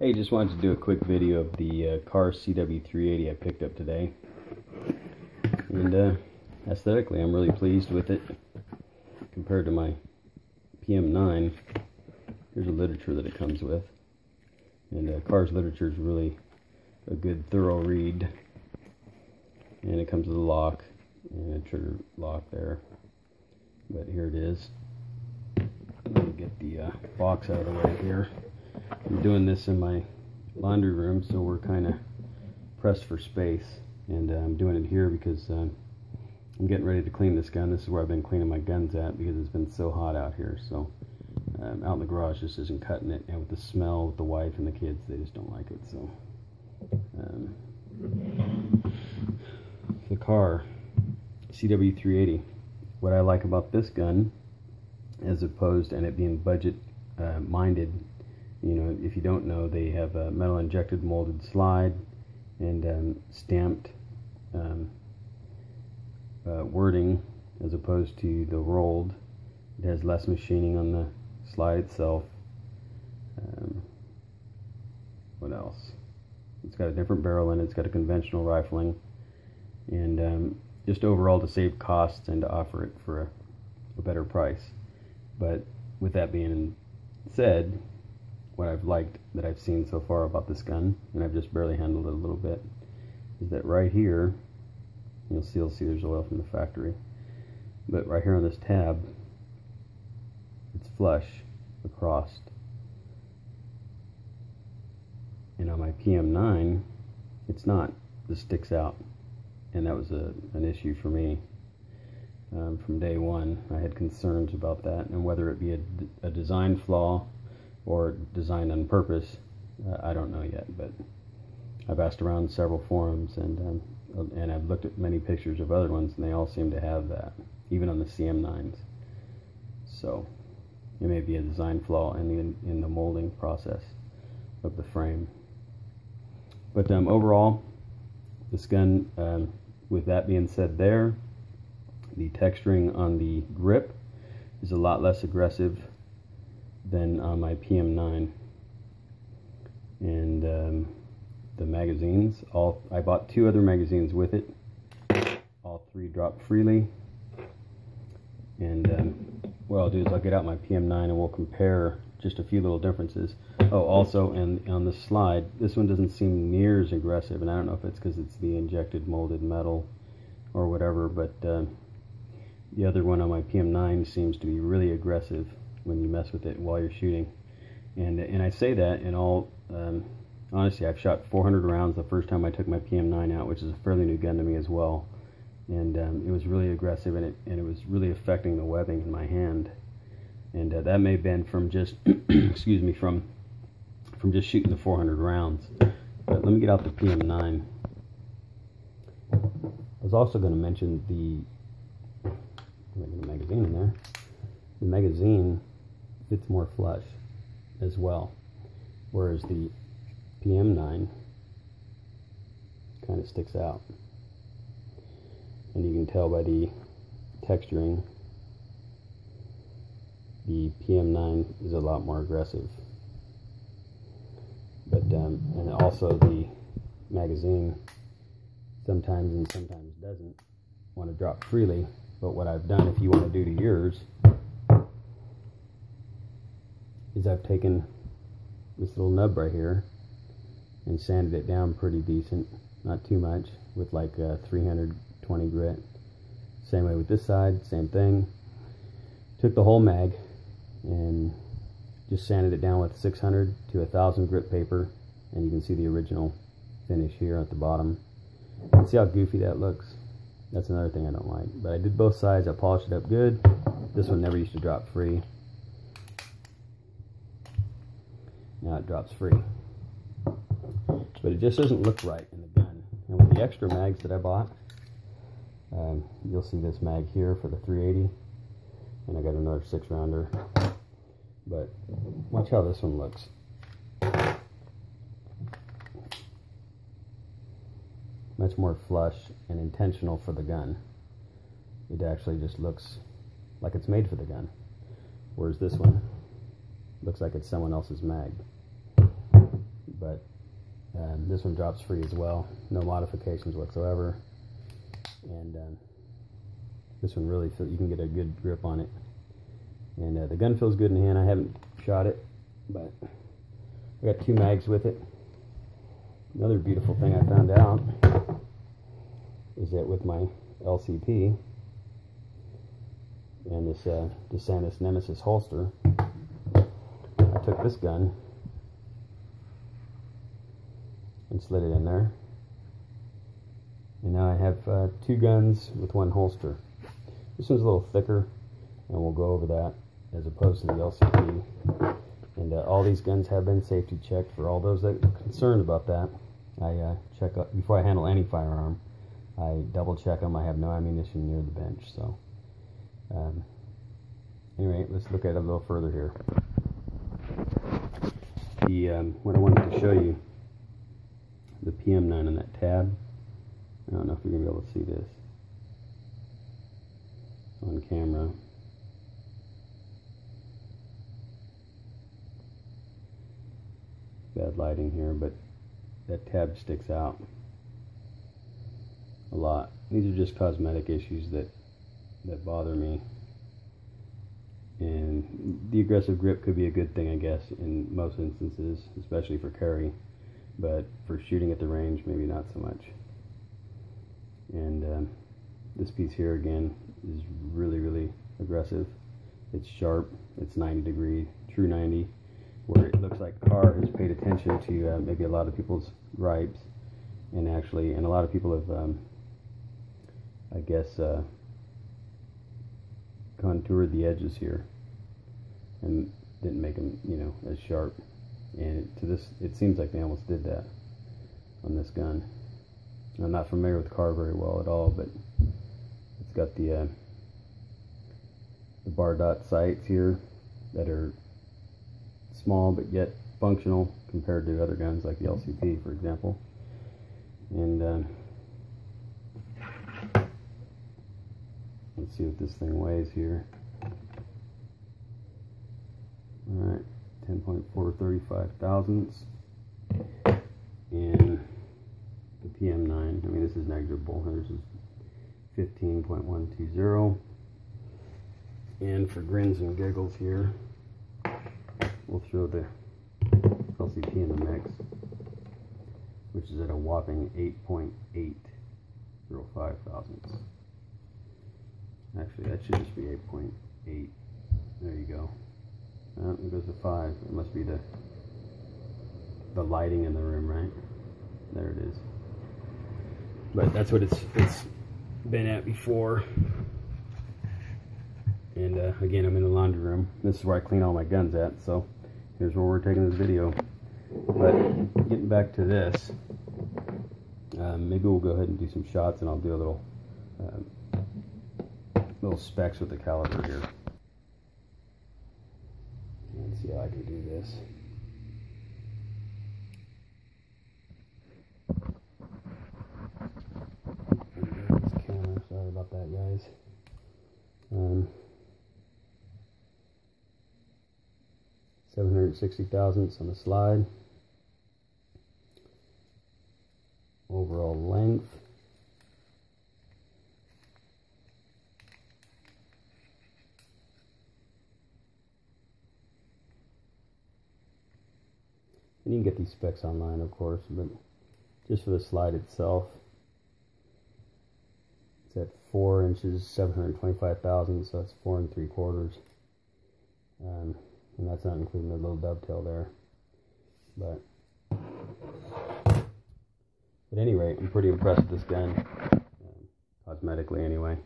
Hey, just wanted to do a quick video of the Kahr CW380 I picked up today. And aesthetically, I'm really pleased with it compared to my PM9. Here's the literature that it comes with. And Kahr's literature is really a good, thorough read. And it comes with a lock and a trigger lock there. But here it is. Let me get the box out of the way here. I'm doing this in my laundry room, so we're kind of pressed for space, and I'm doing it here because I'm getting ready to clean this gun. This is where I've been cleaning my guns at because it's been so hot out here. So out in the garage just isn't cutting it, and with the smell with the wife and the kids, they just don't like it. So the Kahr CW380, what I like about this gun, as opposed and it being budget minded, you know, if you don't know, they have a metal injected molded slide and stamped wording as opposed to the rolled. It has less machining on the slide itself. What else? It's got a different barrel in it. It's got a conventional rifling, and just overall to save costs and to offer it for a better price. But with that being said, what I've liked that I've seen so far about this gun, and I've just barely handled it a little bit, is that right here, you'll see there's oil from the factory, but right here on this tab, it's flush across. And on my PM9, it's not. This sticks out, and that was an issue for me from day one. I had concerns about that, and whether it be a design flaw or designed on purpose, I don't know yet, but I've asked around several forums, and I've looked at many pictures of other ones, and they all seem to have that, even on the CM9s. So it may be a design flaw in the molding process of the frame. But overall, this gun, with that being said there, the texturing on the grip is a lot less aggressive than on my PM9, and the magazines, I bought 2 other magazines with it. All 3 drop freely, and what I'll do is I'll get out my PM9 and we'll compare just a few little differences. Oh, also, and on the slide, this one doesn't seem near as aggressive, and I don't know if it's because it's the injected molded metal or whatever, but the other one on my PM9 seems to be really aggressive when you mess with it while you're shooting. And I say that in all honesty. I've shot 400 rounds the first time I took my PM9 out, which is a fairly new gun to me as well, and it was really aggressive, and it was really affecting the webbing in my hand, and that may have been from just excuse me, from just shooting the 400 rounds. But let me get out the PM9. I was also going to mention the magazine in there. The magazine fits more flush as well, whereas the PM9 kind of sticks out, and you can tell by the texturing the PM9 is a lot more aggressive. But and also the magazine sometimes and sometimes doesn't want to drop freely. But what I've done, if you want to do to yours, is I've taken this little nub right here and sanded it down pretty decent, not too much, with like 320 grit. Same way with this side, same thing. Took the whole mag and just sanded it down with 600 to 1000 grit paper, and you can see the original finish here at the bottom. And see how goofy that looks? That's another thing I don't like. But I did both sides. I polished it up good. This one never used to drop free. Now it drops free. But it just doesn't look right in the gun. And with the extra mags that I bought, you'll see this mag here for the 380. And I got another 6-rounder. But watch how this one looks. Much more flush and intentional for the gun. It actually just looks like it's made for the gun. Whereas this one looks like it's someone else's mag. but this one drops free as well, no modifications whatsoever. And this one really you can get a good grip on it, and the gun feels good in hand. I haven't shot it, but I got 2 mags with it. Another beautiful thing I found out is that with my LCP and this DeSantis Nemesis holster, I took this gun and slid it in there, and now I have 2 guns with 1 holster. This one's a little thicker, and we'll go over that as opposed to the LCP. And all these guns have been safety checked. For all those that are concerned about that, I check before I handle any firearm. I double check them. I have no ammunition near the bench. So anyway, let's look at it a little further here. What I wanted to show you, the PM9 on that tab. I don't know if you're gonna be able to see this on camera. Bad lighting here, but that tab sticks out a lot. These are just cosmetic issues that bother me, and the aggressive grip could be a good thing, I guess, in most instances, especially for carry, but for shooting at the range, maybe not so much. And this piece here again is really aggressive. It's sharp. It's 90 degree, true 90, where it looks like Kahr has paid attention to maybe a lot of people's gripes, and a lot of people have I guess contoured the edges here and didn't make them, you know, as sharp. And it seems like they almost did that on this gun. I'm not familiar with Kahr very well at all, but it's got the bar dot sights here that are small but yet functional compared to other guns like the LCP, for example. And let's see what this thing weighs here. Alright, 10.435 thousandths. And the PM9, I mean, this is negligible. This is 15.120. And for grins and giggles here, we'll throw the LCP in the mix, which is at a whopping 8.805 thousandths. Actually, that should just be 8.8. There you go. It goes to 5. It must be the lighting in the room, right? There it is. But that's what it's been at before. And again, I'm in the laundry room. This is where I clean all my guns at. So here's where we're taking this video. But getting back to this, maybe we'll go ahead and do some shots, and I'll do a little specs with the caliber here. Let's see how I can do this. This camera, sorry about that, guys. 760 thousandths on the slide. Overall length. And you can get these specs online, of course, but just for the slide itself, it's at 4 inches, 725 thousandths, so that's 4 3/4. And that's not including the little dovetail there. But at any rate, I'm pretty impressed with this gun, cosmetically anyway.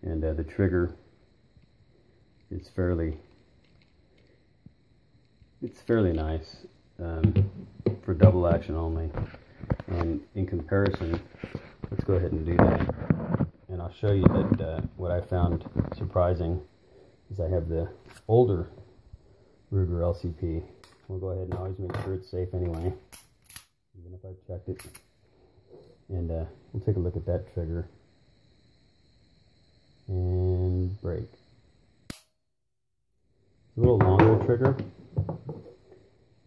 And the trigger is fairly nice for double action only. And in comparison, let's go ahead and do that. And I'll show you that what I found surprising is I have the older Ruger LCP. We'll go ahead and always make sure it's safe anyway, even if I've checked it. And we'll take a look at that trigger. And break. It's a little longer trigger,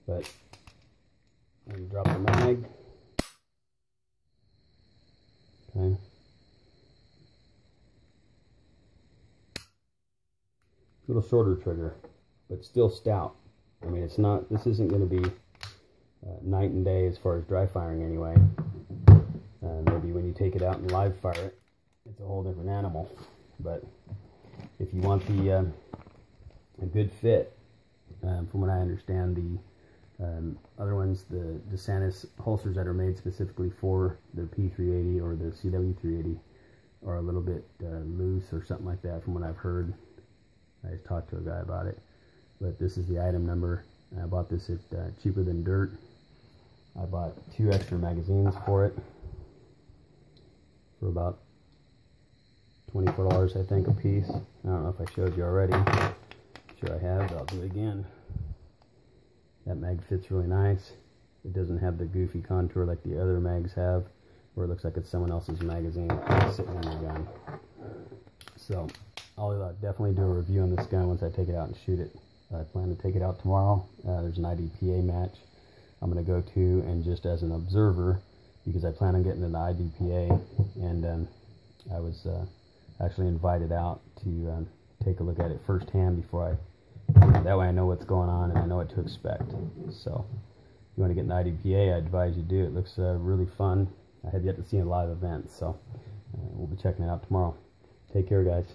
but and drop the mag. Okay. Little shorter trigger, but still stout. I mean, it's not, this isn't going to be night and day as far as dry firing anyway. Maybe when you take it out and live fire it, it's a whole different animal. But if you want the a good fit, from what I understand, the other ones, the DeSantis holsters that are made specifically for the P380 or the CW380 are a little bit loose or something like that from what I've heard. I just talked to a guy about it. But this is the item number. I bought this at Cheaper Than Dirt. I bought 2 extra magazines for it for about $24, I think, a piece. I don't know if I showed you already. Sure I have, but I'll do it again. That mag fits really nice. It doesn't have the goofy contour like the other mags have, where it looks like it's someone else's magazine sitting on your gun. So I'll definitely do a review on this gun once I take it out and shoot it. I plan to take it out tomorrow. There's an IDPA match I'm going to go to, and just as an observer, because I plan on getting an IDPA, and I was actually invited out to take a look at it firsthand before that way I know what's going on and I know what to expect. So if you want to get an IDPA, I advise you do. It looks really fun. I have yet to see a live event, so we'll be checking it out tomorrow. Take care, guys.